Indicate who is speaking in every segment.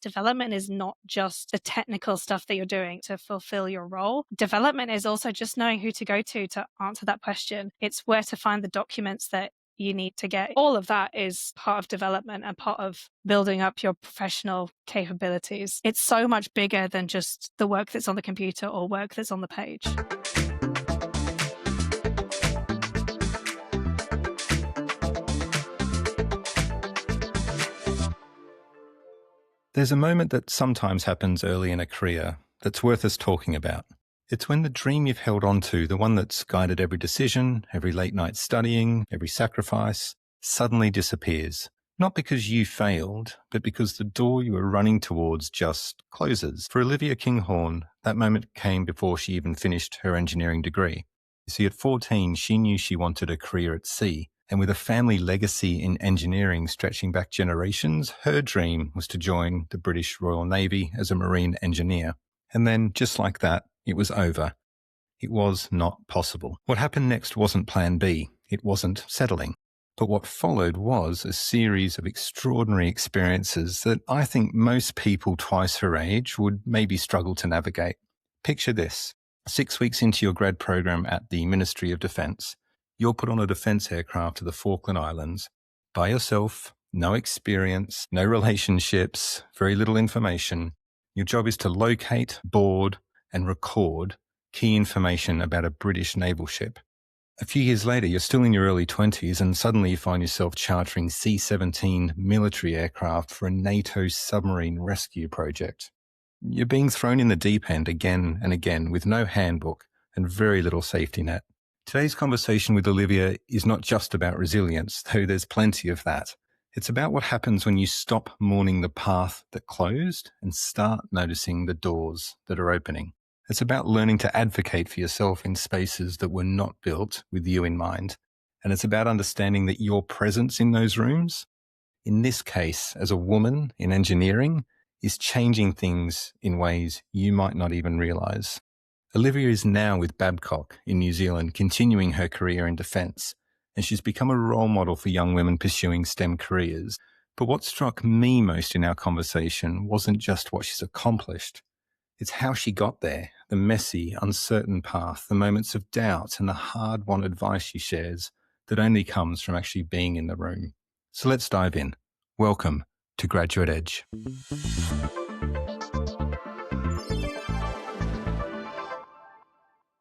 Speaker 1: development is not just the technical stuff that you're doing to fulfill your role. Development is also just knowing who to go to answer that question. It's where to find the documents that you need to get. All of that is part of development and part of building up your professional capabilities. It's so much bigger than just the work that's on the computer or work that's on the page.
Speaker 2: There's a moment that sometimes happens early in a career that's worth us talking about. It's when the dream you've held on to, the one that's guided every decision, every late night studying, every sacrifice, suddenly disappears. Not because you failed, but because the door you were running towards just closes. For Olivia Kinghorn, that moment came before she even finished her engineering degree. You see, at 14, she knew she wanted a career at sea. And with a family legacy in engineering stretching back generations, her dream was to join the British Royal Navy as a marine engineer. And then, just like that, it was over. It was not possible. What happened next wasn't plan B. It wasn't settling. But what followed was a series of extraordinary experiences that I think most people twice her age would maybe struggle to navigate. Picture this. 6 weeks into your grad program at the Ministry of Defence, you're put on a defence aircraft to the Falkland Islands by yourself, no experience, no relationships, very little information. Your job is to locate, board, and record key information about a British naval ship. A few years later, you're still in your early 20s and suddenly you find yourself chartering C-17 military aircraft for a NATO submarine rescue project. You're being thrown in the deep end again and again with no handbook and very little safety net. Today's conversation with Olivia is not just about resilience, though there's plenty of that. It's about what happens when you stop mourning the path that closed and start noticing the doors that are opening. It's about learning to advocate for yourself in spaces that were not built with you in mind. And it's about understanding that your presence in those rooms, in this case as a woman in engineering, is changing things in ways you might not even realize. Olivia is now with Babcock in New Zealand, continuing her career in defence, and she's become a role model for young women pursuing STEM careers. But what struck me most in our conversation wasn't just what she's accomplished. It's how she got there, the messy, uncertain path, the moments of doubt, and the hard-won advice she shares that only comes from actually being in the room. So let's dive in. Welcome to Graduate Edge.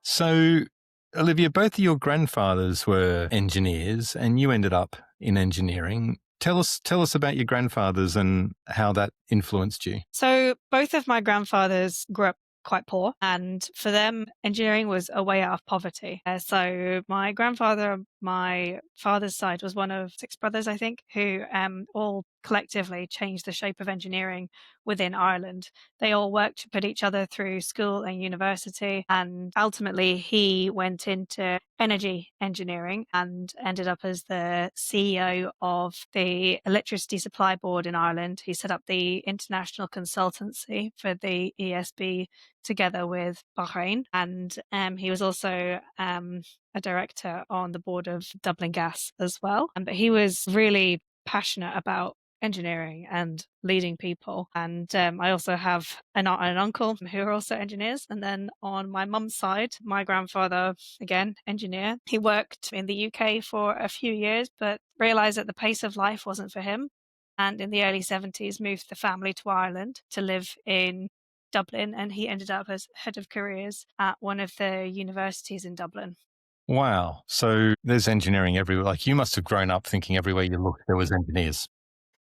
Speaker 2: So, Olivia, both of your grandfathers were engineers and you ended up in engineering. Tell us about your grandfathers and how that influenced you.
Speaker 1: So both of my grandfathers grew up quite poor, and for them, engineering was a way out of poverty. So my grandfather, my father's side, was one of 6 brothers, I think, who all collectively changed the shape of engineering within Ireland. They all worked to put each other through school and university, and ultimately he went into energy engineering and ended up as the CEO of the Electricity Supply Board in Ireland. He set up the international consultancy for the ESB together with Bahrain, and he was also a director on the board of Dublin Gas as well. But he was really passionate about engineering and leading people. And I also have an aunt and an uncle who are also engineers. And then on my mum's side, my grandfather, again, engineer. He worked in the UK for a few years, but realized that the pace of life wasn't for him. And in the early 70s, moved the family to Ireland to live in Dublin. And he ended up as head of careers at one of the universities in Dublin.
Speaker 2: Wow. So there's engineering everywhere. Like you must have grown up thinking everywhere you looked, there was engineers.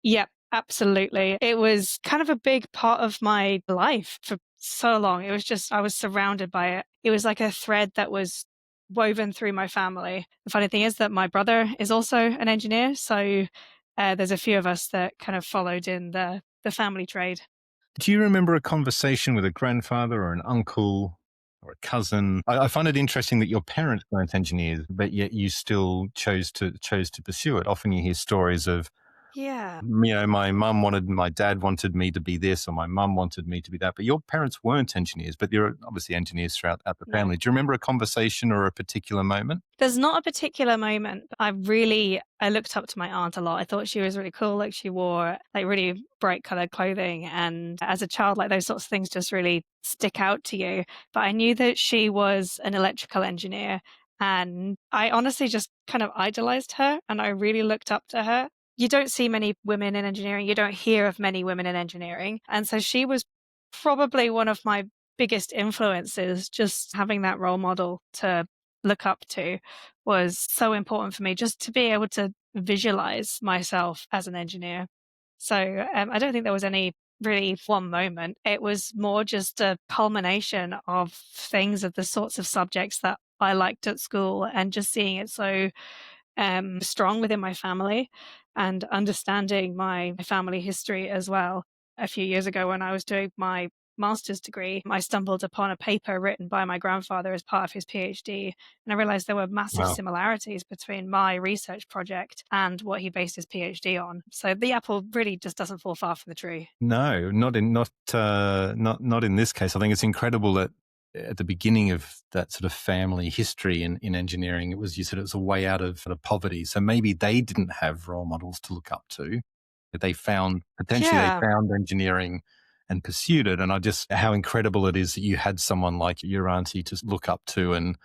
Speaker 1: Yep, absolutely. It was kind of a big part of my life for so long. It was just, I was surrounded by it. It was like a thread that was woven through my family. The funny thing is that my brother is also an engineer. So there's a few of us that kind of followed in the family trade.
Speaker 2: Do you remember a conversation with a grandfather or an uncle or a cousin? I find it interesting that your parents weren't engineers, but yet you still chose to pursue it. Often you hear stories of
Speaker 1: Yeah.
Speaker 2: My dad wanted me to be this, or my mum wanted me to be that. But your parents weren't engineers, but you're obviously engineers throughout the
Speaker 1: No.
Speaker 2: family. Do you remember a conversation or a particular moment?
Speaker 1: There's not a particular moment, but I looked up to my aunt a lot. I thought she was really cool, like, she wore, like, really bright colored clothing, and as a child, like, those sorts of things just really stick out to you. But I knew that she was an electrical engineer, and I honestly just kind of idolized her, and I really looked up to her. You don't see many women in engineering, you don't hear of many women in engineering, and so she was probably one of my biggest influences. Just having that role model to look up to was so important for me, just to be able to visualize myself as an engineer. So I don't think there was any really one moment. It was more just a culmination of things, of the sorts of subjects that I liked at school, and just seeing it so strong within my family, and understanding my family history as well. A few years ago, when I was doing my master's degree, I stumbled upon a paper written by my grandfather as part of his PhD, and I realized there were massive
Speaker 2: Wow.
Speaker 1: similarities between my research project and what he based his PhD on. So the apple really just doesn't fall far from the tree.
Speaker 2: No, not in this case. I think it's incredible that at the beginning of that sort of family history in engineering, you said it was a way out of sort of poverty. So maybe they didn't have role models to look up to. That they
Speaker 1: Yeah.
Speaker 2: found engineering and pursued it. And how incredible it is that you had someone like your auntie to look up to and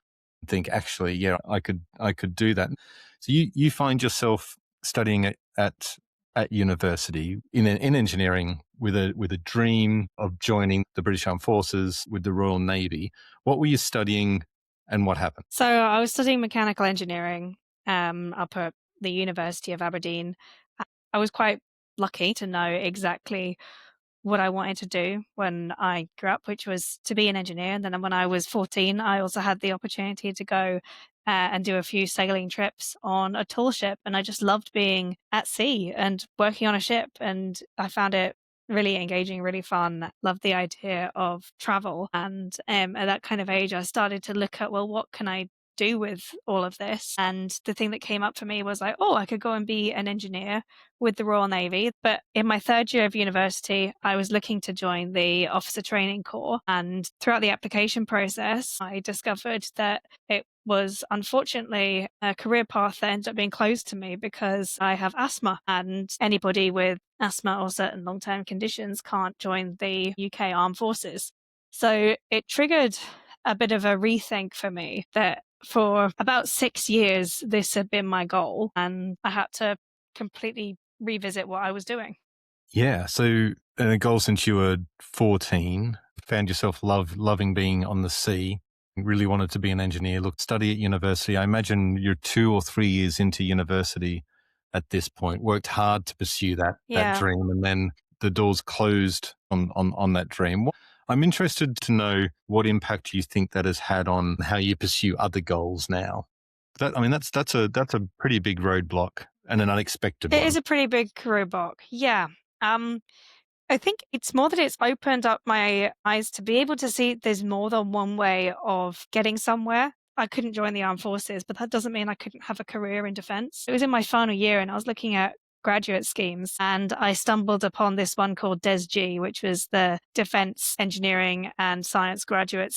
Speaker 2: think, actually, yeah, I could do that. So you find yourself studying at university in engineering with a dream of joining the British Armed Forces with the Royal Navy. What were you studying, and what happened?
Speaker 1: So I was studying mechanical engineering up at the University of Aberdeen. I was quite lucky to know exactly what I wanted to do when I grew up, which was to be an engineer. And then when I was 14, I also had the opportunity to go and do a few sailing trips on a tall ship. And I just loved being at sea and working on a ship. And I found it really engaging, really fun. Loved the idea of travel. And at that kind of age, I started to look at, well, what can I do with all of this? And the thing that came up for me was like, oh, I could go and be an engineer with the Royal Navy. But in my third year of university, I was looking to join the Officer Training Corps. And throughout the application process, I discovered that it was unfortunately a career path that ended up being closed to me because I have asthma, and anybody with asthma or certain long term conditions can't join the UK Armed Forces. So it triggered a bit of a rethink for me that for about 6 years, this had been my goal, and I had to completely revisit what I was doing.
Speaker 2: Yeah. So, a goal since you were 14, found yourself loving being on the sea, really wanted to be an engineer, look, study at university. I imagine you're 2 or 3 years into university at this point, worked hard to pursue that
Speaker 1: Yeah.
Speaker 2: dream, and then the doors closed on that dream. I'm interested to know what impact you think that has had on how you pursue other goals now. That's a pretty big roadblock and an unexpected
Speaker 1: It
Speaker 2: one.
Speaker 1: is a pretty big career block. Yeah. Um, I think it's more that it's opened up my eyes to be able to see there's more than one way of getting somewhere. I couldn't join the armed forces, but that doesn't mean I couldn't have a career in defense. It was in my final year and I was looking at graduate schemes, and I stumbled upon this one called DESG, which was the Defense Engineering and Science graduate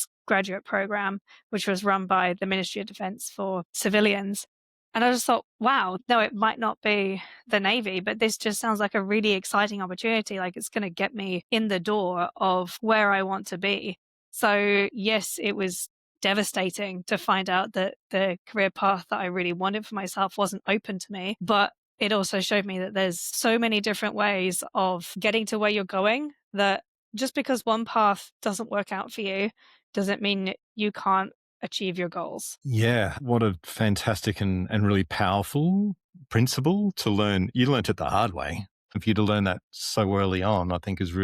Speaker 1: program, which was run by the Ministry of Defense for civilians. And I just thought, wow, no, it might not be the Navy, but this just sounds like a really exciting opportunity. Like, it's going to get me in the door of where I want to be. So, yes, it was devastating to find out that the career path that I really wanted for myself wasn't open to me. But it also showed me that there's so many different ways of getting to where you're going, that just because one path doesn't work out for you doesn't mean you can't achieve your goals.
Speaker 2: Yeah, what a fantastic and really powerful principle to learn. You learnt it the hard way. For you to learn that so early on, I think is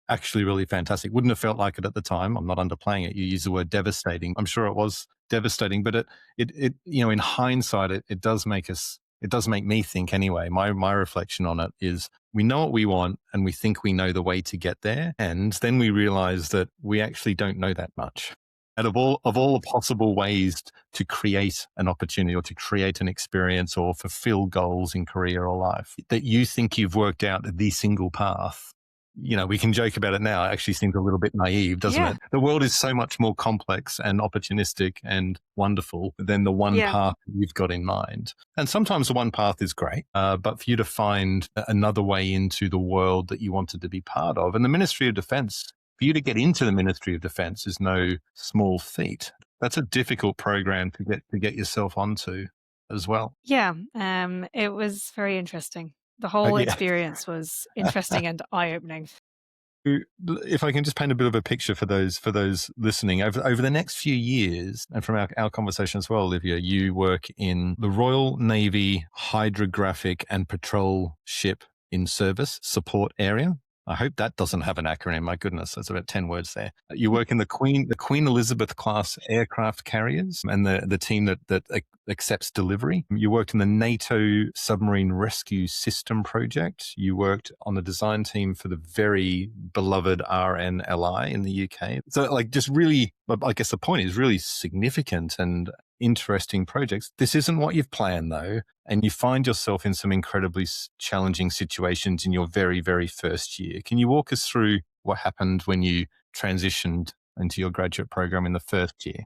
Speaker 2: actually really fantastic. Wouldn't have felt like it at the time. I'm not underplaying it. You use the word devastating. I'm sure it was devastating, but in hindsight, it does make me think anyway. My reflection on it is we know what we want and we think we know the way to get there. And then we realize that we actually don't know that much. And of all the possible ways to create an opportunity or to create an experience or fulfill goals in career or life, that you think you've worked out the single path. We can joke about it now. It actually seems a little bit naive, doesn't
Speaker 1: Yeah.
Speaker 2: it? The world is so much more complex and opportunistic and wonderful than the one
Speaker 1: Yeah.
Speaker 2: path you've got in mind. And sometimes the one path is great, but for you to find another way into the world that you wanted to be part of, and the Ministry of Defence, for you to get into the Ministry of Defence is no small feat. That's a difficult program to get yourself onto as well.
Speaker 1: Yeah. It was very interesting. The whole
Speaker 2: Yeah.
Speaker 1: experience was interesting and eye-opening.
Speaker 2: If I can just paint a bit of a picture for those listening, over the next few years, and from our conversation as well, Olivia, you work in the Royal Navy Hydrographic and Patrol Ship in Service Support Area. I hope that doesn't have an acronym. My goodness, that's about 10 words there. You work in the Queen Elizabeth class aircraft carriers and the team that accepts delivery. You worked in the NATO submarine rescue system project. You worked on the design team for the very beloved RNLI in the UK. So just really, I guess the point is really significant and interesting projects. This isn't what you've planned though. And you find yourself in some incredibly challenging situations in your very, very first year. Can you walk us through what happened when you transitioned into your graduate program in the first year?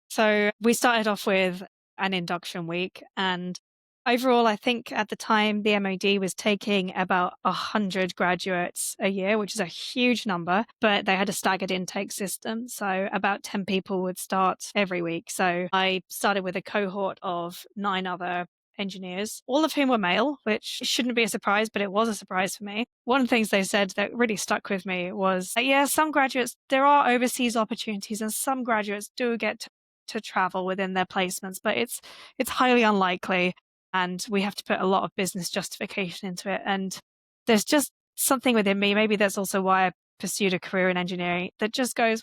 Speaker 1: So we started off with an induction week, and overall, I think at the time the MOD was taking about 100 graduates a year, which is a huge number, but they had a staggered intake system. So about 10 people would start every week. So I started with a cohort of 9 other engineers, all of whom were male, which shouldn't be a surprise, but it was a surprise for me. One of the things they said that really stuck with me was, yeah, some graduates, there are overseas opportunities and some graduates do get to travel within their placements, but it's highly unlikely, and we have to put a lot of business justification into it. And there's just something within me, maybe that's also why I pursued a career in engineering, that just goes,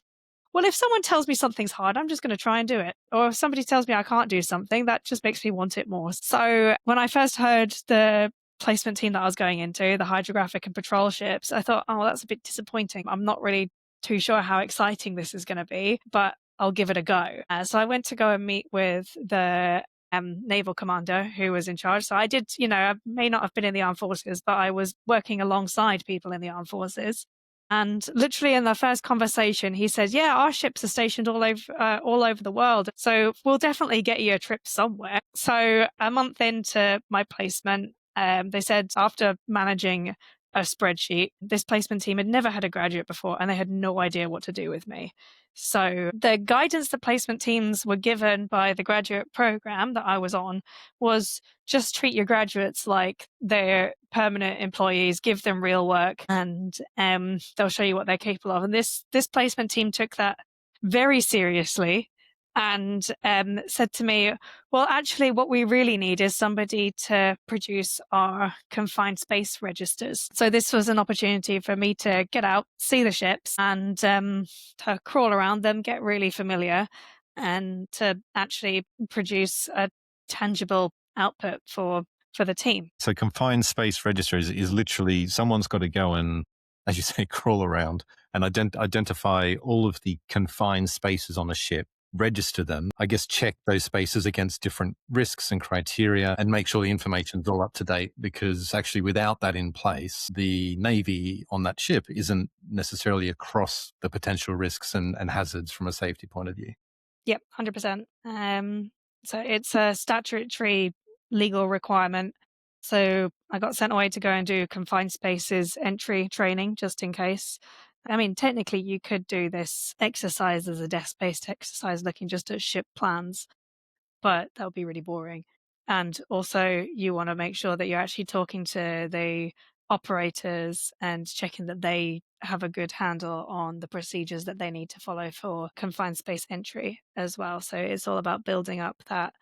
Speaker 1: well, if someone tells me something's hard, I'm just going to try and do it. Or if somebody tells me I can't do something, that just makes me want it more. So when I first heard the placement team that I was going into, the hydrographic and patrol ships, I thought, oh, that's a bit disappointing. I'm not really too sure how exciting this is going to be, but I'll give it a go. So I went to go and meet with the naval commander who was in charge. So I did, I may not have been in the armed forces, but I was working alongside people in the armed forces. And literally in the first conversation, he said, yeah, our ships are stationed all over the world. So we'll definitely get you a trip somewhere. So a month into my placement, they said after managing a spreadsheet, this placement team had never had a graduate before and they had no idea what to do with me. So the guidance that placement teams were given by the graduate program that I was on was just treat your graduates like they're permanent employees, give them real work, and they'll show you what they're capable of. And this placement team took that very seriously and said to me, well, actually, what we really need is somebody to produce our confined space registers. So this was an opportunity for me to get out, see the ships, and to crawl around them, get really familiar, and to actually produce a tangible output for the team.
Speaker 2: So confined space register is literally someone's got to go and, as you say, crawl around and identify all of the confined spaces on a ship, register them, I guess check those spaces against different risks and criteria and make sure the information's all up to date, because actually without that in place, the Navy on that ship isn't necessarily across the potential risks and hazards from a safety point of view.
Speaker 1: Yep, 100%. So it's a statutory legal requirement. So I got sent away to go and do confined spaces entry training just in case. I mean, technically you could do this exercise as a desk-based exercise looking just at ship plans, but that would be really boring. And also you want to make sure that you're actually talking to the operators and checking that they have a good handle on the procedures that they need to follow for confined space entry as well. So it's all about building up that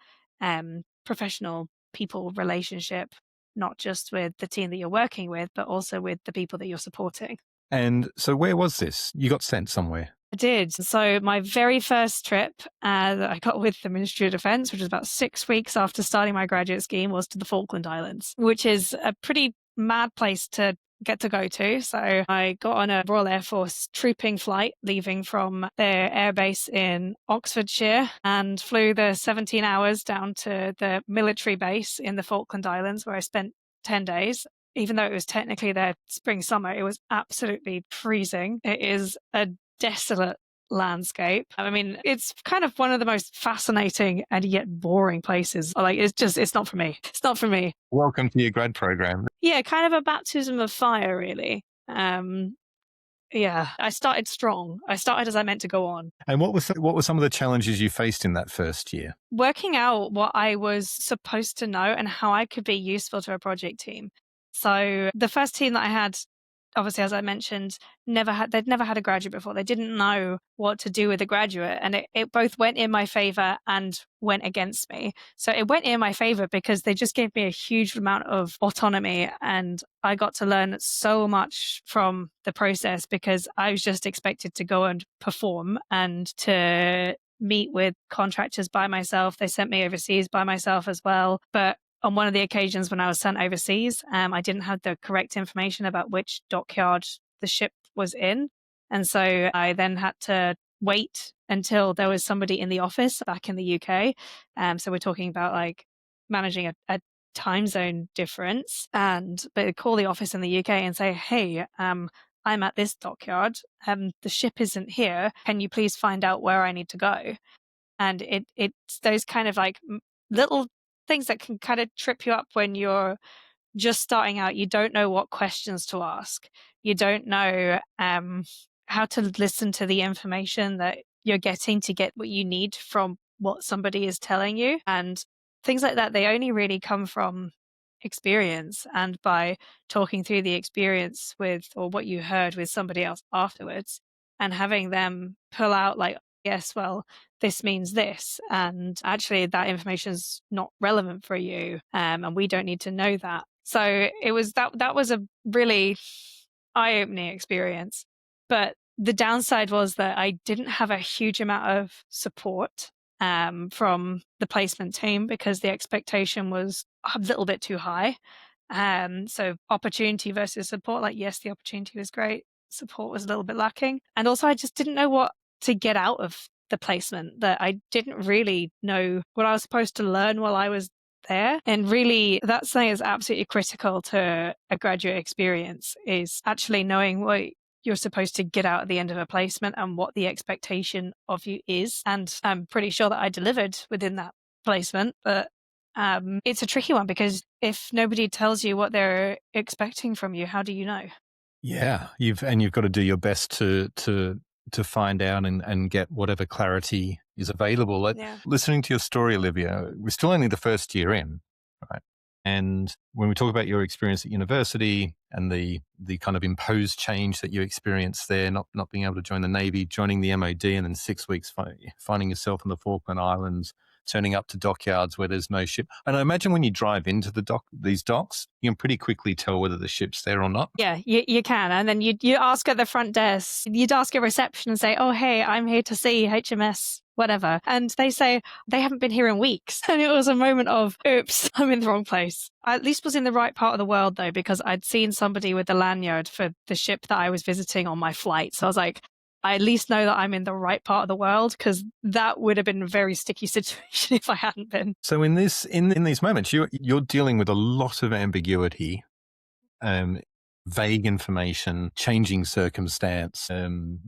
Speaker 1: professional people relationship, not just with the team that you're working with, but also with the people that you're supporting.
Speaker 2: And so where was this? You got sent somewhere?
Speaker 1: I did. So my very first trip that I got with the Ministry of Defence, which was about 6 weeks after starting my graduate scheme, was to the Falkland Islands, which is a pretty mad place to get to go to. So I got on a Royal Air Force trooping flight leaving from their airbase in Oxfordshire and flew the 17 hours down to the military base in the Falkland Islands, where I spent 10 days. Even though it was technically their spring summer, it was absolutely freezing. It is a desolate landscape. I mean, it's kind of one of the most fascinating and yet boring places. Like, it's not for me. It's not for me.
Speaker 2: Welcome to your grad program.
Speaker 1: Yeah, kind of a baptism of fire, really. Yeah, I started strong. I started as I meant to go on.
Speaker 2: And what were some of the challenges you faced in that first year?
Speaker 1: Working out what I was supposed to know and how I could be useful to a project team. So the first team that I had, obviously, as I mentioned, they'd never had a graduate before. They didn't know what to do with a graduate. And it both went in my favor and went against me. So it went in my favor because they just gave me a huge amount of autonomy, and I got to learn so much from the process because I was just expected to go and perform and to meet with contractors by myself. They sent me overseas by myself as well. But on one of the occasions when I was sent overseas, I didn't have the correct information about which dockyard the ship was in. And so I then had to wait until there was somebody in the office back in the UK. So we're talking about like managing a time zone difference, but call the office in the UK and say, hey, I'm at this dockyard. The ship isn't here. Can you please find out where I need to go? And it's those kind of like little things that can kind of trip you up when you're just starting out. You don't know what questions to ask. You don't know how to listen to the information that you're getting to get what you need from what somebody is telling you. And things like that, they only really come from experience and by talking through the experience with, or what you heard with somebody else afterwards, and having them pull out like, yes, well, this means this, and actually that information is not relevant for you, and we don't need to know that. So it was that was a really eye-opening experience. But the downside was that I didn't have a huge amount of support from the placement team because the expectation was a little bit too high. So opportunity versus support, like, yes, the opportunity was great. Support was a little bit lacking. And also I just didn't know what to get out of the placement, that I didn't really know what I was supposed to learn while I was there. And really, that's something that's absolutely critical to a graduate experience, is actually knowing what you're supposed to get out at the end of a placement and what the expectation of you is. And I'm pretty sure that I delivered within that placement, but it's a tricky one because if nobody tells you what they're expecting from you, how do you know?
Speaker 2: Yeah, you've got to do your best to find out and get whatever clarity is available.
Speaker 1: Yeah.
Speaker 2: Listening to your story, Olivia, we're still only the first year in, right? And when we talk about your experience at university and the kind of imposed change that you experienced there, not being able to join the Navy, joining the MOD, and then 6 weeks finding yourself in the Falkland Islands, turning up to dockyards where there's no ship. And I imagine when you drive into these docks, you can pretty quickly tell whether the ship's there or not.
Speaker 1: Yeah, you can. And then you ask at the front desk, you'd ask at reception and say, oh, hey, I'm here to see HMS whatever. And they say they haven't been here in weeks. And it was a moment of, oops, I'm in the wrong place. I at least was in the right part of the world, though, because I'd seen somebody with the lanyard for the ship that I was visiting on my flight. So I was like, I at least know that I'm in the right part of the world, because that would have been a very sticky situation if I hadn't been.
Speaker 2: So in these moments, you're dealing with a lot of ambiguity, vague information, changing circumstance.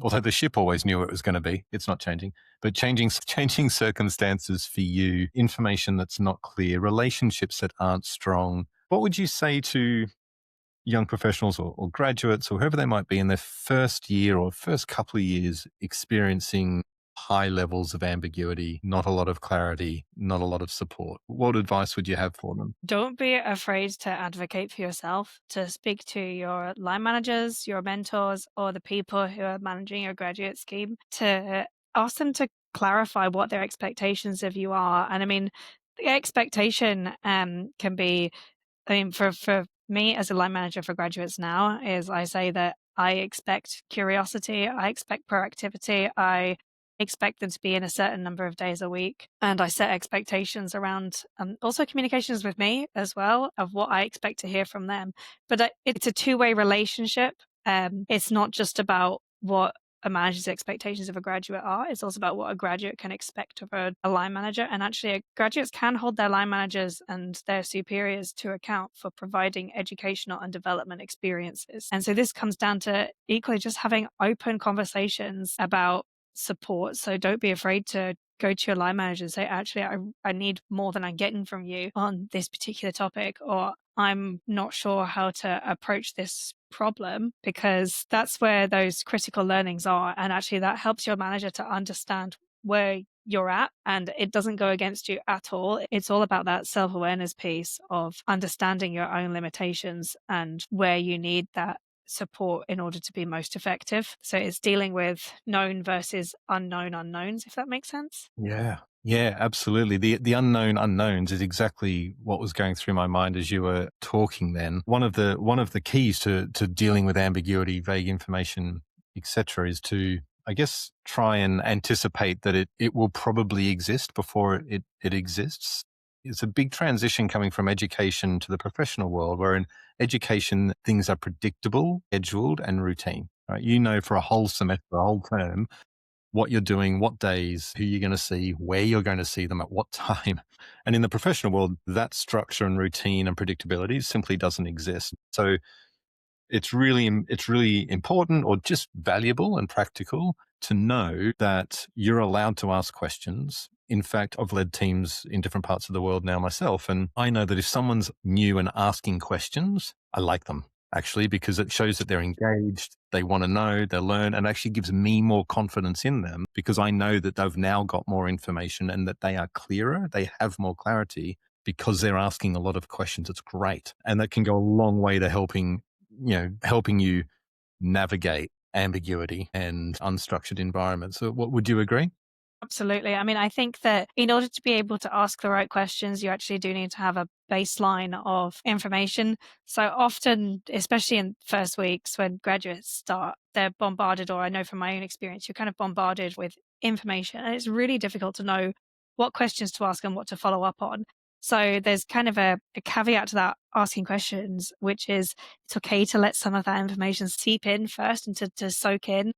Speaker 2: Although the ship always knew it was going to be, it's not changing, but changing circumstances for you, information that's not clear, relationships that aren't strong. What would you say to young professionals or graduates or whoever they might be in their first year or first couple of years experiencing high levels of ambiguity, not a lot of clarity, not a lot of support? What advice would you have for them?
Speaker 1: Don't be afraid to advocate for yourself, to speak to your line managers, your mentors, or the people who are managing your graduate scheme, to ask them to clarify what their expectations of you are. And I mean, the expectation can be, I mean, for me as a line manager for graduates now, is I say that I expect curiosity, I expect proactivity, I expect them to be in a certain number of days a week. And I set expectations around also communications with me as well of what I expect to hear from them. But it's a two-way relationship. It's not just about what a manager's expectations of a graduate are. It's also about what a graduate can expect of a line manager. And actually, graduates can hold their line managers and their superiors to account for providing educational and development experiences. And so this comes down to equally just having open conversations about support. So don't be afraid to go to your line manager and say, actually, I need more than I'm getting from you on this particular topic, or I'm not sure how to approach this problem, because that's where those critical learnings are. And actually, that helps your manager to understand where you're at, and it doesn't go against you at all. It's all about that self-awareness piece of understanding your own limitations and where you need that support in order to be most effective. So it's dealing with known versus unknown unknowns, if that makes sense.
Speaker 2: Yeah. Yeah, absolutely. The unknown unknowns is exactly what was going through my mind as you were talking then. One of the keys to dealing with ambiguity, vague information, etc., is to, I guess, try and anticipate that it will probably exist before it exists. It's a big transition coming from education to the professional world, where in education things are predictable, scheduled, and routine. Right? You know, for a whole semester, a whole term, what you're doing, what days, who you're going to see, where you're going to see them, at what time. And in the professional world, that structure and routine and predictability simply doesn't exist. So it's really important, or just valuable and practical, to know that you're allowed to ask questions. In fact, I've led teams in different parts of the world now myself, and I know that if someone's new and asking questions, I like them, actually, because it shows that they're engaged, they want to know, they learn, and actually gives me more confidence in them, because I know that they've now got more information and that they are clearer, they have more clarity because they're asking a lot of questions. It's great. And that can go a long way to helping you navigate ambiguity and unstructured environments. So what, would you agree?
Speaker 1: Absolutely. I mean, I think that in order to be able to ask the right questions, you actually do need to have a baseline of information. So often, especially in first weeks when graduates start, they're bombarded, or I know from my own experience, you're kind of bombarded with information, and it's really difficult to know what questions to ask and what to follow up on. So there's kind of a caveat to that asking questions, which is it's okay to let some of that information seep in first and to soak in,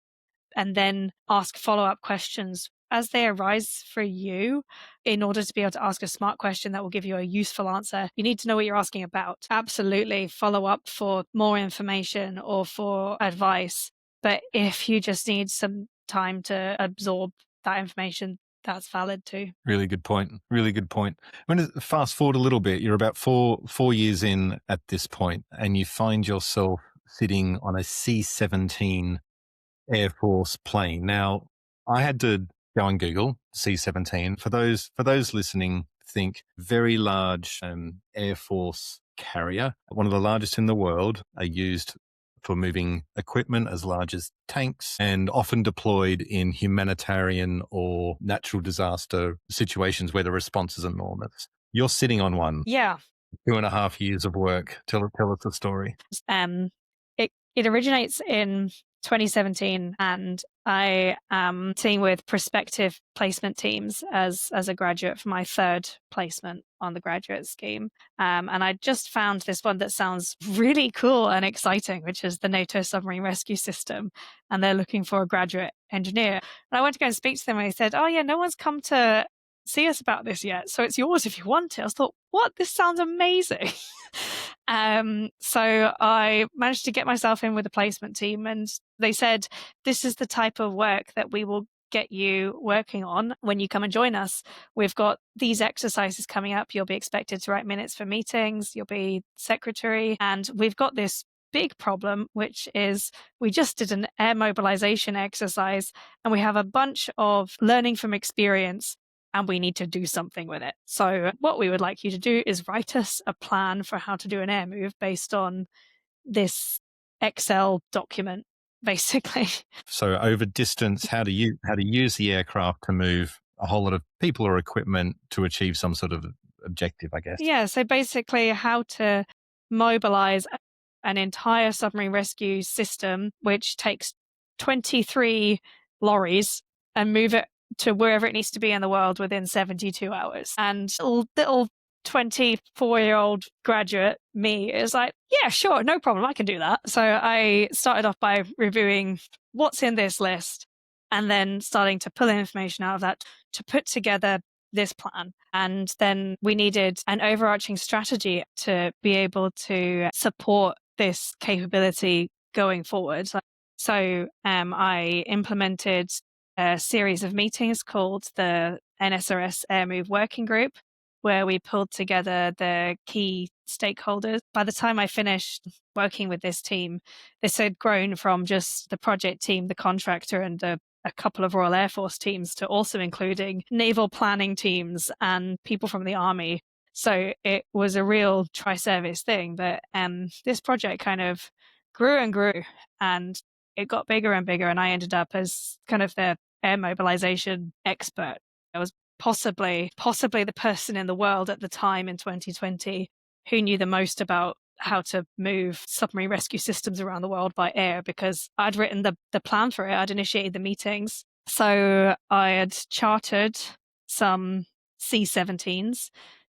Speaker 1: and then ask follow-up questions as they arise for you. In order to be able to ask a smart question that will give you a useful answer, you need to know what you're asking about. Absolutely follow up for more information or for advice. But if you just need some time to absorb that information, that's valid too.
Speaker 2: Really good point. Really good point. I'm going to fast forward a little bit. You're about four years in at this point, and you find yourself sitting on a C-17 Air Force plane. Now, I had to go and Google C-17. For those listening, think very large Air Force carrier, one of the largest in the world, are used for moving equipment as large as tanks, and often deployed in humanitarian or natural disaster situations where the response is enormous. You're sitting on one.
Speaker 1: Yeah.
Speaker 2: 2.5 years of work. Tell us the story.
Speaker 1: Um, it originates in 2017, and I am sitting with prospective placement teams as a graduate for my third placement on the graduate scheme. And I just found this one that sounds really cool and exciting, which is the NATO submarine rescue system. And they're looking for a graduate engineer. And I went to go and speak to them, and they said, "Oh yeah, no one's come to see us about this yet, so it's yours if you want it." I thought, what? This sounds amazing. So I managed to get myself in with the placement team, and they said, this is the type of work that we will get you working on when you come and join us. We've got these exercises coming up. You'll be expected to write minutes for meetings. You'll be secretary. And we've got this big problem, which is we just did an air mobilization exercise, and we have a bunch of learning from experience, and we need to do something with it. So what we would like you to do is write us a plan for how to do an air move based on this Excel document, basically.
Speaker 2: So over distance, how to use the aircraft to move a whole lot of people or equipment to achieve some sort of objective, I guess.
Speaker 1: Yeah, so basically how to mobilize an entire submarine rescue system, which takes 23 lorries and move it to wherever it needs to be in the world within 72 hours. And little 24-year-old graduate me is like, yeah, sure, no problem, I can do that. So I started off by reviewing what's in this list and then starting to pull information out of that to put together this plan. And then we needed an overarching strategy to be able to support this capability going forward. So I implemented a series of meetings called the NSRS Air Move Working Group, where we pulled together the key stakeholders. By the time I finished working with this team, this had grown from just the project team, the contractor, and a couple of Royal Air Force teams to also including naval planning teams and people from the Army. So it was a real tri-service thing. But this project kind of grew and grew, and it got bigger and bigger. And I ended up as kind of the air mobilization expert. I was possibly the person in the world at the time in 2020 who knew the most about how to move submarine rescue systems around the world by air, because I'd written the plan for it. I'd initiated the meetings. So I had chartered some C-17s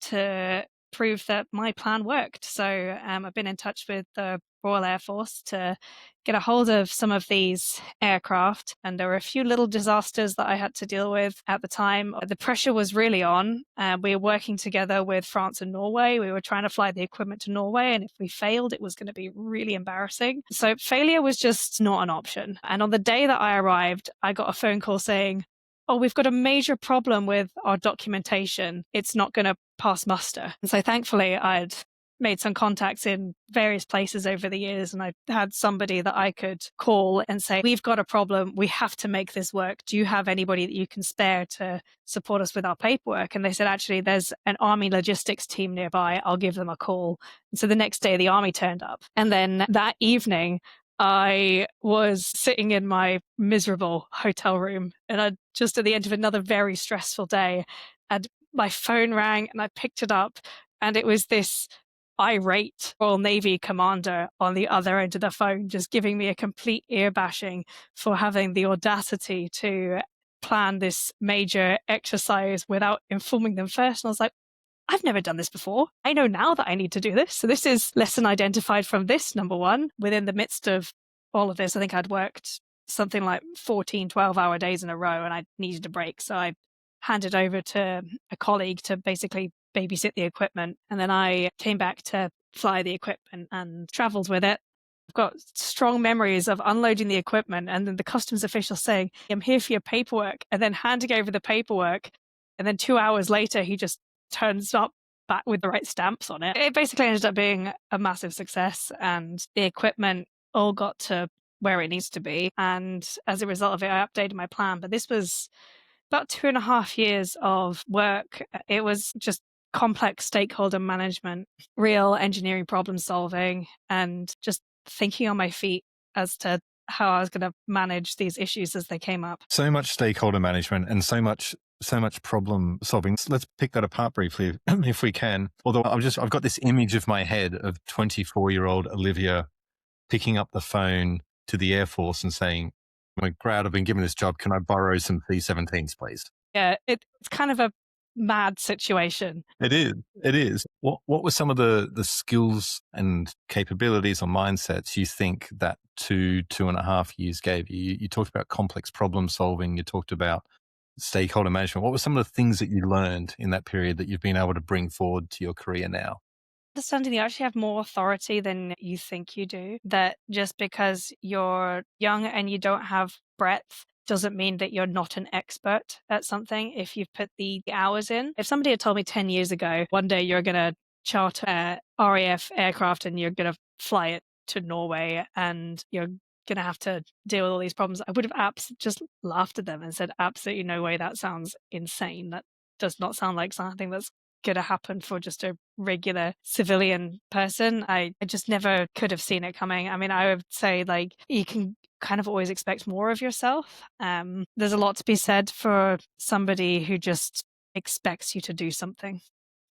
Speaker 1: to prove that my plan worked. So I've been in touch with the Royal Air Force to get a hold of some of these aircraft. And there were a few little disasters that I had to deal with at the time. The pressure was really on. We were working together with France and Norway. We were trying to fly the equipment to Norway. And if we failed, it was going to be really embarrassing. So failure was just not an option. And on the day that I arrived, I got a phone call saying, oh, we've got a major problem with our documentation. It's not going to pass muster. And so thankfully, I'd made some contacts in various places over the years, and I had somebody that I could call and say, we've got a problem, we have to make this work. Do you have anybody that you can spare to support us with our paperwork? And they said, actually, there's an Army logistics team nearby, I'll give them a call. And so the next day the Army turned up. And then that evening, I was sitting in my miserable hotel room, and I just at the end of another very stressful day, and my phone rang and I picked it up, and it was this irate Royal Navy commander on the other end of the phone, just giving me a complete ear bashing for having the audacity to plan this major exercise without informing them first. And I was like, I've never done this before. I know now that I need to do this. So this is lesson identified from this, number one. Within the midst of all of this, I think I'd worked something like 14, 12-hour days in a row, and I needed a break. So I handed over to a colleague to basically babysit the equipment. And then I came back to fly the equipment and traveled with it. I've got strong memories of unloading the equipment and then the customs official saying, I'm here for your paperwork, and then handing over the paperwork. And then 2 hours later, he just turns up back with the right stamps on it. It basically ended up being a massive success, and the equipment all got to where it needs to be. And as a result of it, I updated my plan. But this was about 2.5 years of work. It was just complex stakeholder management, real engineering problem solving, and just thinking on my feet as to how I was going to manage these issues as they came up.
Speaker 2: So much stakeholder management and so much problem solving. Let's pick that apart briefly if we can. Although I've got this image of my head of 24-year-old Olivia picking up the phone to the Air Force and saying, my grad, I've been given this job. Can I borrow some C-17s, please?
Speaker 1: Yeah, it's kind of a mad situation.
Speaker 2: It is. What were some of the skills and capabilities or mindsets you think that 2.5 years gave you? You talked about complex problem solving. You talked about stakeholder management. What were some of the things that you learned in that period that you've been able to bring forward to your career now?
Speaker 1: Understanding you actually have more authority than you think you do. That just because you're young and you don't have breadth doesn't mean that you're not an expert at something if you've put the hours in. If somebody had told me 10 years ago, one day you're going to charter a RAF aircraft and you're going to fly it to Norway and you're going to have to deal with all these problems, I would have just laughed at them and said, absolutely no way, that sounds insane. That does not sound like something that's going to happen for just a regular civilian person. I just never could have seen it coming. I mean, I would say like you can kind of always expect more of yourself. There's a lot to be said for somebody who just expects you to do something.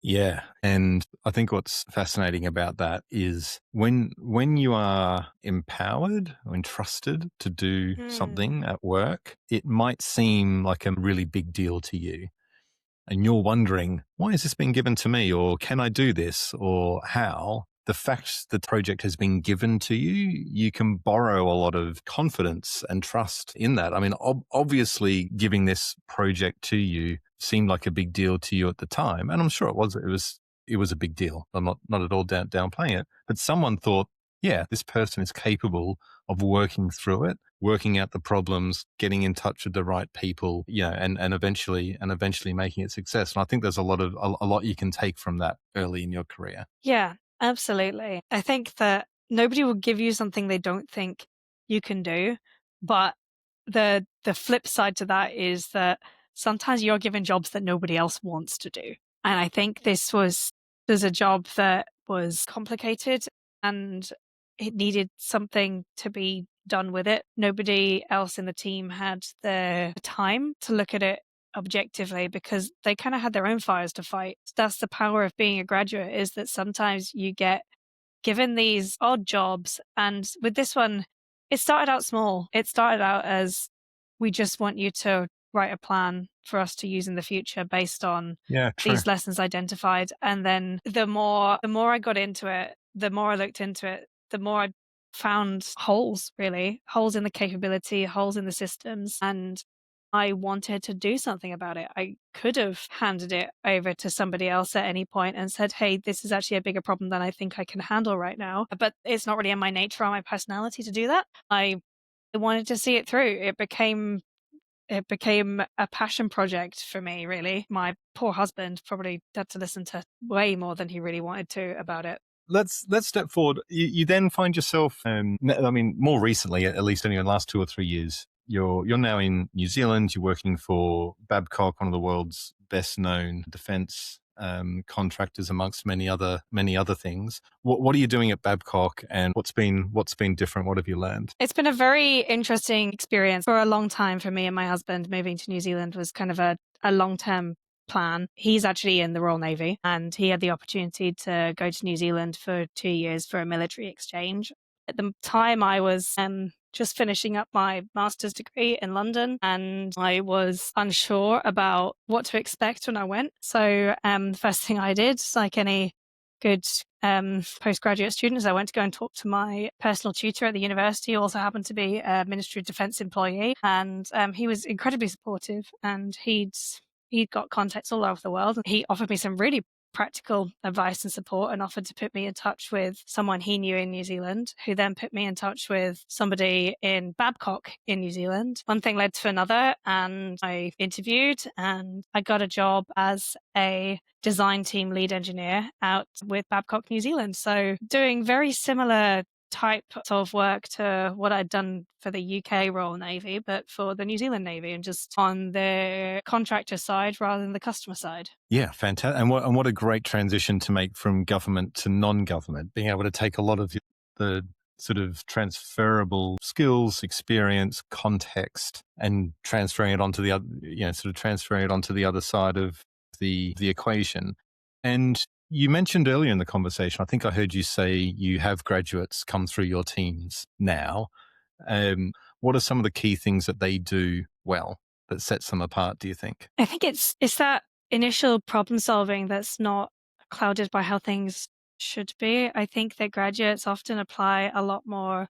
Speaker 2: Yeah. And I think what's fascinating about that is when you are empowered or entrusted to do
Speaker 1: Mm.
Speaker 2: something at work, it might seem like a really big deal to you. And you're wondering, why is this being given to me? Or can I do this? Or how? The fact that the project has been given to you, you can borrow a lot of confidence and trust in that. I mean, obviously, giving this project to you seemed like a big deal to you at the time, and I'm sure it was. It was a big deal. I'm not at all downplaying it, but someone thought, yeah, this person is capable of working through it, working out the problems, getting in touch with the right people, and eventually making it success. And I think there's a lot you can take from that early in your career.
Speaker 1: Yeah, absolutely. I think that nobody will give you something they don't think you can do, but the flip side to that is that sometimes you're given jobs that nobody else wants to do. And I think there's a job that was complicated and it needed something to be done with it. Nobody else in the team had the time to look at it objectively because they kind of had their own fires to fight. That's the power of being a graduate, is that sometimes you get given these odd jobs. And with this one, it started out small. It started out as, we just want you to write a plan for us to use in the future based on
Speaker 2: Yeah, true.
Speaker 1: these lessons identified. And then the more I got into it, the more I looked into it, the more I found holes, really, holes in the capability, holes in the systems. And I wanted to do something about it. I could have handed it over to somebody else at any point and said, hey, this is actually a bigger problem than I think I can handle right now. But it's not really in my nature or my personality to do that. I wanted to see it through. It became a passion project for me, really. My poor husband probably had to listen to way more than he really wanted to about it.
Speaker 2: Let's step forward. You then find yourself, I mean, more recently, at least only in the last 2 or 3 years, you're now in New Zealand. You're working for Babcock, one of the world's best known defence contractors, amongst many other things. What are you doing at Babcock, and what's been different? What have you learned?
Speaker 1: It's been a very interesting experience for a long time for me and my husband. Moving to New Zealand was kind of a long-term plan. He's actually in the Royal Navy and he had the opportunity to go to New Zealand for 2 years for a military exchange. At the time, I was just finishing up my master's degree in London and I was unsure about what to expect when I went. So the first thing I did, like any good postgraduate students, I went to go and talk to my personal tutor at the university, who also happened to be a Ministry of Defence employee. And he was incredibly supportive and he'd got contacts all over the world. He offered me some really practical advice and support and offered to put me in touch with someone he knew in New Zealand, who then put me in touch with somebody in Babcock in New Zealand. One thing led to another and I interviewed and I got a job as a design team lead engineer out with Babcock New Zealand. So doing very similar type of work to what I'd done for the UK Royal Navy, but for the New Zealand Navy and just on the contractor side rather than the customer side.
Speaker 2: Yeah, fantastic. And what a great transition to make from government to non-government, being able to take a lot of the sort of transferable skills, experience, context, and transferring it onto the other, transferring it onto the other side of the equation. And you mentioned earlier in the conversation, I think I heard you say you have graduates come through your teams now. What are some of the key things that they do well that sets them apart, do you think?
Speaker 1: I think it's that initial problem solving that's not clouded by how things should be. I think that graduates often apply a lot more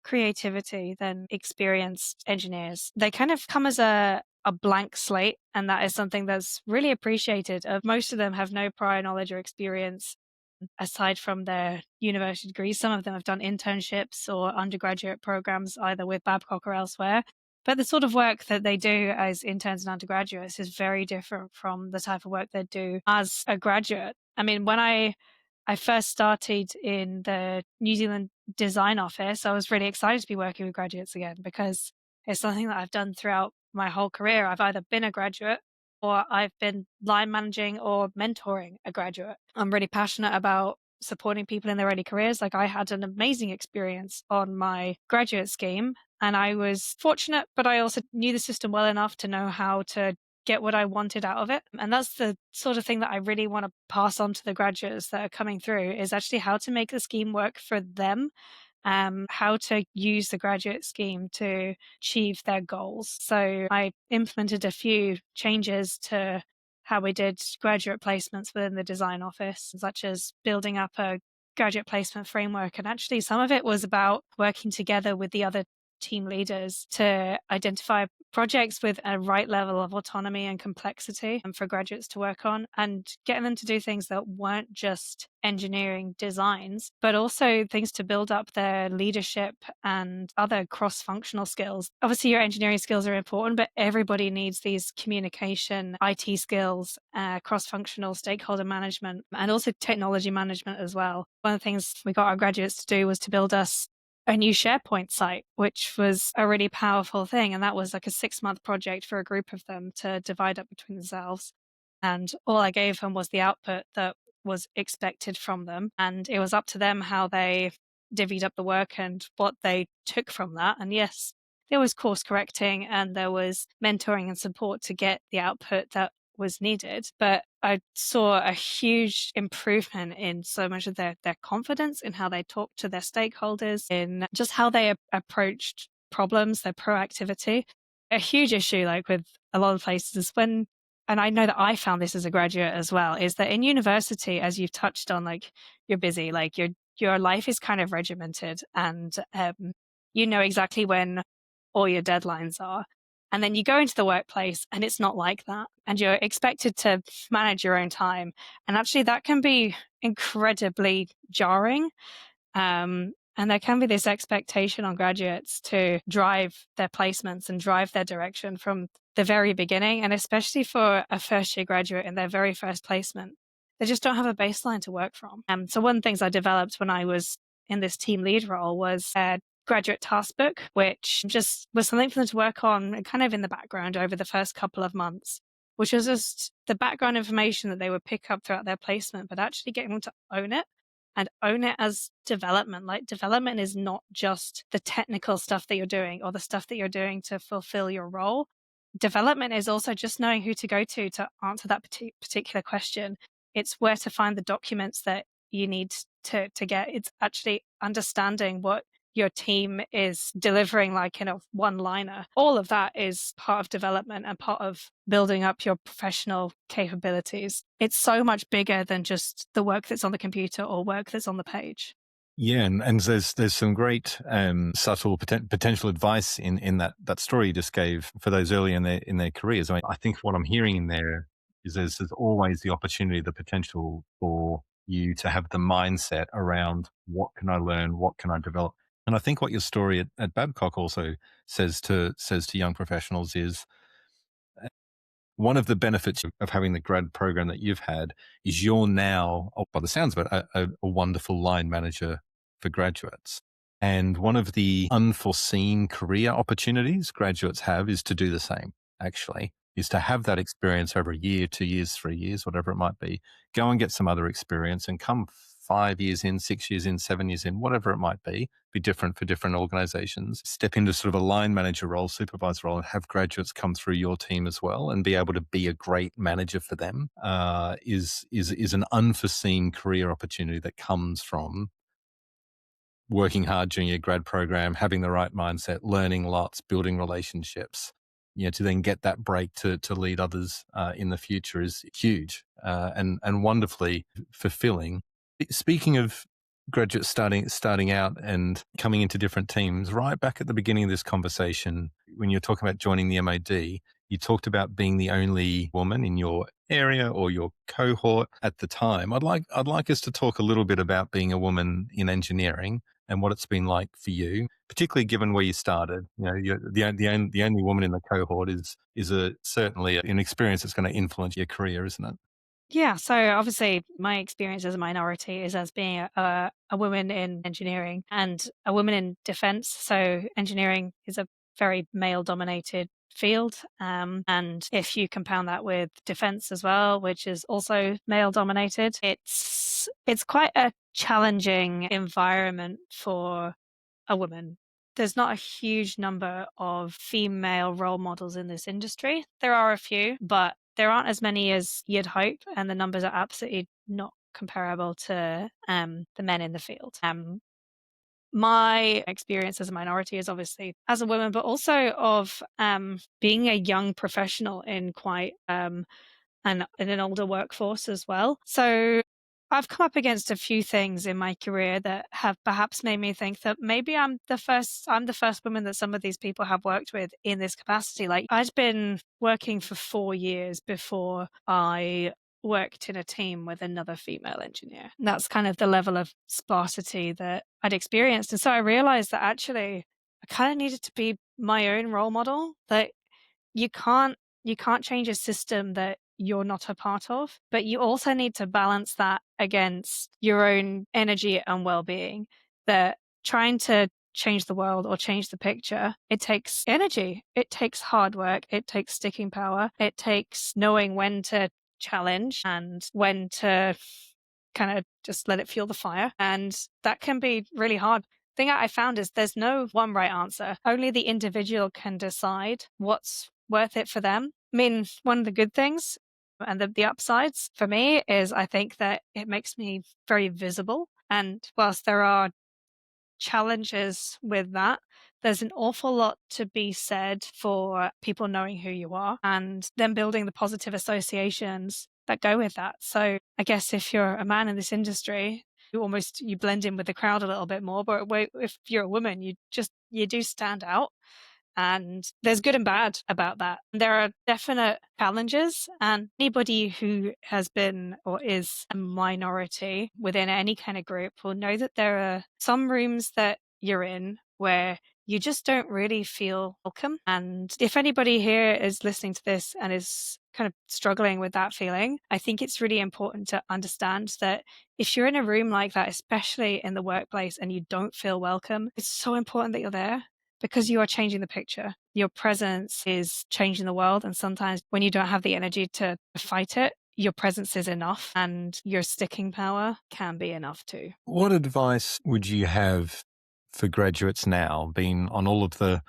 Speaker 1: creativity than experienced engineers. They kind of come as a blank slate, and that is something that's really appreciated. Most of them have no prior knowledge or experience aside from their university degrees. Some of them have done internships or undergraduate programs either with Babcock or elsewhere. But the sort of work that they do as interns and undergraduates is very different from the type of work they do as a graduate. I mean, when I first started in the New Zealand design office, I was really excited to be working with graduates again because it's something that I've done throughout my whole career. I've either been a graduate or I've been line managing or mentoring a graduate. I'm really passionate about supporting people in their early careers. Like I had an amazing experience on my graduate scheme and I was fortunate, but I also knew the system well enough to know how to get what I wanted out of it. And that's the sort of thing that I really want to pass on to the graduates that are coming through, is actually how to make the scheme work for them, how to use the graduate scheme to achieve their goals. So I implemented a few changes to how we did graduate placements within the design office, such as building up a graduate placement framework. And actually, some of it was about working together with the other team leaders to identify projects with a right level of autonomy and complexity and for graduates to work on, and getting them to do things that weren't just engineering designs, but also things to build up their leadership and other cross-functional skills. Obviously, your engineering skills are important, but everybody needs these communication, IT skills, cross-functional stakeholder management, and also technology management as well. One of the things we got our graduates to do was to build us a new SharePoint site, which was a really powerful thing. And that was like a 6-month project for a group of them to divide up between themselves. And all I gave them was the output that was expected from them. And it was up to them how they divvied up the work and what they took from that. And yes, there was course correcting and there was mentoring and support to get the output that was needed. But I saw a huge improvement in so much of their confidence in how they talked to their stakeholders, in just how they approached problems, their proactivity. A huge issue, like with a lot of places, is when, and I know that I found this as a graduate as well, is that in university, as you've touched on, like you're busy, like your life is kind of regimented, and you know exactly when all your deadlines are. And then you go into the workplace and it's not like that. And you're expected to manage your own time. And actually, that can be incredibly jarring. And there can be this expectation on graduates to drive their placements and drive their direction from the very beginning. And especially for a first year graduate in their very first placement, they just don't have a baseline to work from. So one of the things I developed when I was in this team lead role was a graduate task book, which just was something for them to work on kind of in the background over the first couple of months, which was just the background information that they would pick up throughout their placement, but actually getting them to own it and own it as development. Like, development is not just the technical stuff that you're doing or the stuff that you're doing to fulfill your role. Development is also just knowing who to go to answer that particular question. It's where to find the documents that you need to get. It's actually understanding what your team is delivering, like in a one-liner. All of that is part of development and part of building up your professional capabilities. It's so much bigger than just the work that's on the computer or work that's on the page.
Speaker 2: Yeah, and there's some great subtle potential advice in that story you just gave for those early in their careers. I mean, I think what I'm hearing in there is there's always the opportunity, the potential for you to have the mindset around what can I learn, what can I develop. And I think what your story at Babcock also says to young professionals is one of the benefits of having the grad program that you've had is you're now, by the sounds of it, a wonderful line manager for graduates. And one of the unforeseen career opportunities graduates have is to do the same, actually, is to have that experience over a year, 2 years, 3 years, whatever it might be. Go and get some other experience and come 5 years in, 6 years in, 7 years in, whatever it might be different for different organizations. Step into sort of a line manager role, supervisor role, and have graduates come through your team as well and be able to be a great manager for them is an unforeseen career opportunity that comes from working hard during your grad program, having the right mindset, learning lots, building relationships. You know, to then get that break to lead others in the future is huge and wonderfully fulfilling. Speaking of graduates starting out and coming into different teams, right back at the beginning of this conversation, when you're talking about joining the MOD, you talked about being the only woman in your area or your cohort at the time. I'd like us to talk a little bit about being a woman in engineering and what it's been like for you, particularly given where you started. You know, you're the only woman in the cohort is certainly an experience that's going to influence your career, isn't it?
Speaker 1: Yeah, so obviously my experience as a minority is as being a woman in engineering and a woman in defense. So engineering is a very male dominated field. And if you compound that with defense as well, which is also male dominated, it's quite a challenging environment for a woman. there's not a huge number of female role models in this industry. There are a few, but there aren't as many as you'd hope, and the numbers are absolutely not comparable to the men in the field. My experience as a minority is obviously as a woman, but also of being a young professional in quite and in an older workforce as well. So I've come up against a few things in my career that have perhaps made me think that maybe I'm the first woman that some of these people have worked with in this capacity. Like I'd been working for 4 years before I worked in a team with another female engineer. And that's kind of the level of sparsity that I'd experienced. And so I realized that actually I kind of needed to be my own role model, that you can't you can't change a system that you're not a part of, but you also need to balance that against your own energy and well-being. That trying to change the world or change the picture, it takes energy, it takes hard work, it takes sticking power, it takes knowing when to challenge and when to kind of just let it fuel the fire. And that can be really hard. Thing I found is there's no one right answer. Only the individual can decide what's worth it for them. I mean, one of the good things and the upsides for me is I think that it makes me very visible. And whilst there are challenges with that, there's an awful lot to be said for people knowing who you are and then building the positive associations that go with that. So I guess if you're a man in this industry, you blend in with the crowd a little bit more, but if you're a woman, you do stand out. And there's good and bad about that. There are definite challenges, and anybody who has been or is a minority within any kind of group will know that there are some rooms that you're in where you just don't really feel welcome. And if anybody here is listening to this and is kind of struggling with that feeling, I think it's really important to understand that if you're in a room like that, especially in the workplace, and you don't feel welcome, it's so important that you're there because you are changing the picture. Your presence is changing the world. And sometimes when you don't have the energy to fight it, your presence is enough and your sticking power can be enough too.
Speaker 2: What advice would you have for graduates now, being on all of the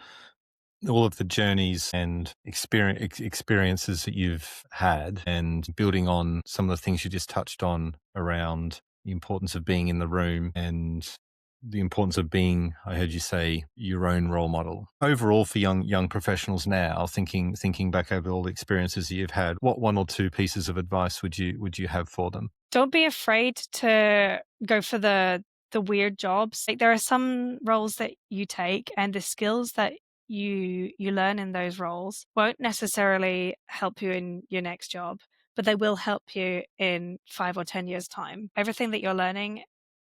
Speaker 2: journeys and experiences that you've had, and building on some of the things you just touched on around the importance of being in the room and the importance of being, I heard you say, your own role model. Overall, for young professionals now, thinking back over all the experiences that you've had, what one or two pieces of advice would you have for them?
Speaker 1: Don't be afraid to go for the weird jobs. Like there are some roles that you take and the skills that you learn in those roles won't necessarily help you in your next job, but they will help you in 5 or 10 years time. Everything that you're learning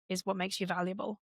Speaker 1: is what makes you valuable.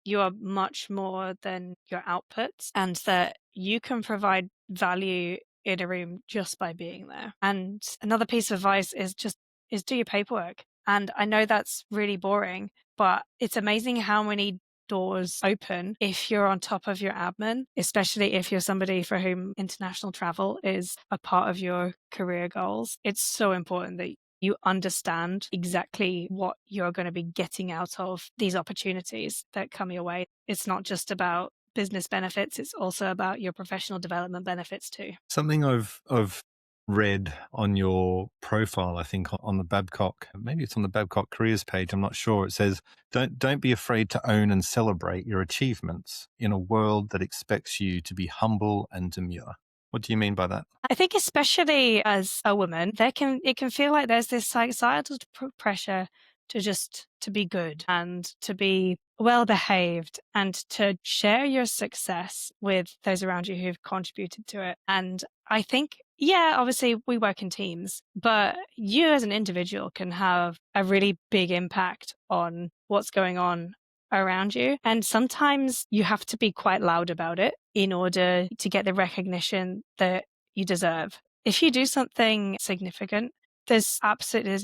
Speaker 1: You are much more than your outputs, and that you can provide value in a room just by being there. And another piece of advice is do your paperwork. And I know that's really boring, but it's amazing how many doors open if you're on top of your admin, especially if you're somebody for whom international travel is a part of your career goals. It's so important that you understand exactly what you're going to be getting out of these opportunities that come your way. It's not just about business benefits, it's also about your professional development benefits too.
Speaker 2: Something I've read on your profile, I think on the Babcock, maybe it's on the Babcock careers page, I'm not sure. It says, don't be afraid to own and celebrate your achievements in a world that expects you to be humble and demure. What do you mean by that?
Speaker 1: I think especially as a woman, it can feel like there's this societal pressure to be good and to be well behaved and to share your success with those around you who've contributed to it. And I think, yeah, obviously we work in teams, but you as an individual can have a really big impact on what's going on around you. And sometimes you have to be quite loud about it in order to get the recognition that you deserve. If you do something significant, there's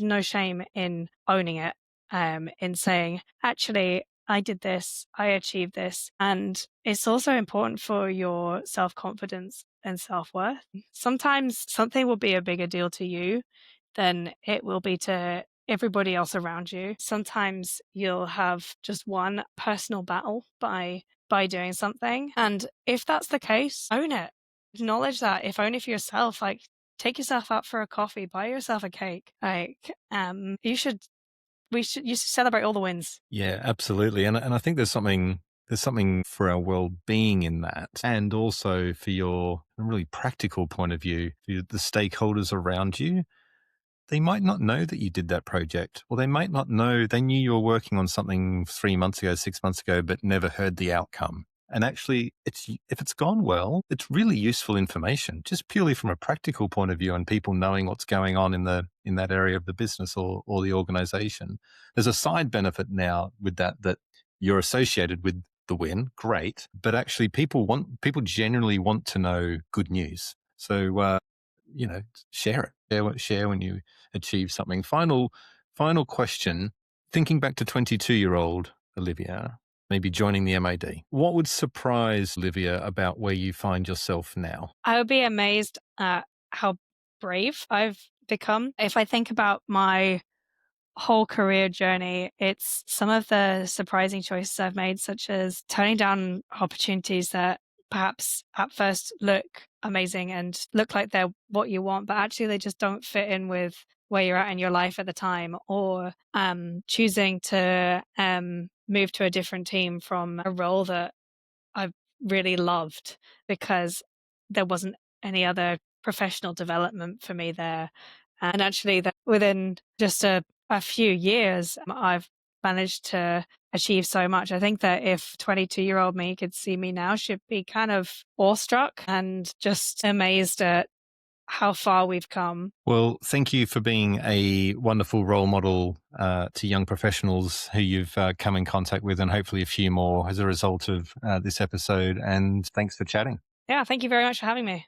Speaker 1: no shame in owning it, in saying, actually, I did this, I achieved this. And it's also important for your self-confidence and self-worth. Sometimes something will be a bigger deal to you than it will be to everybody else around you. Sometimes you'll have just one personal battle by by doing something. And if that's the case, own it. Acknowledge that, if only for yourself. Like, take yourself out for a coffee, buy yourself a cake. Like, you should celebrate all the wins.
Speaker 2: Yeah, absolutely. And I think there's something for our well-being in that, and also for your really practical point of view, for the stakeholders around you. They might not know that you did that project, or they might not know, they knew you were working on something 3 months ago, 6 months ago, but never heard the outcome. And actually, if it's gone well, it's really useful information, just purely from a practical point of view, and people knowing what's going on in that area of the business or the organization. There's a side benefit now with that you're associated with the win, great, but actually people genuinely want to know good news. So you know, share it. Share when you achieve something. Final question. Thinking back to 22-year-old Olivia, maybe joining the MAD, what would surprise Olivia about where you find yourself now?
Speaker 1: I would be amazed at how brave I've become. If I think about my whole career journey, it's some of the surprising choices I've made, such as turning down opportunities that perhaps at first look amazing and look like they're what you want, but actually they just don't fit in with where you're at in your life at the time, or choosing to move to a different team from a role that I've really loved because there wasn't any other professional development for me there. And actually, that within just a few years, I've managed to achieve so much. I think that if 22-year-old me could see me now, she'd be kind of awestruck and just amazed at how far we've come.
Speaker 2: Well, thank you for being a wonderful role model to young professionals who you've come in contact with, and hopefully a few more as a result of this episode. And thanks for chatting.
Speaker 1: Yeah, thank you very much for having me.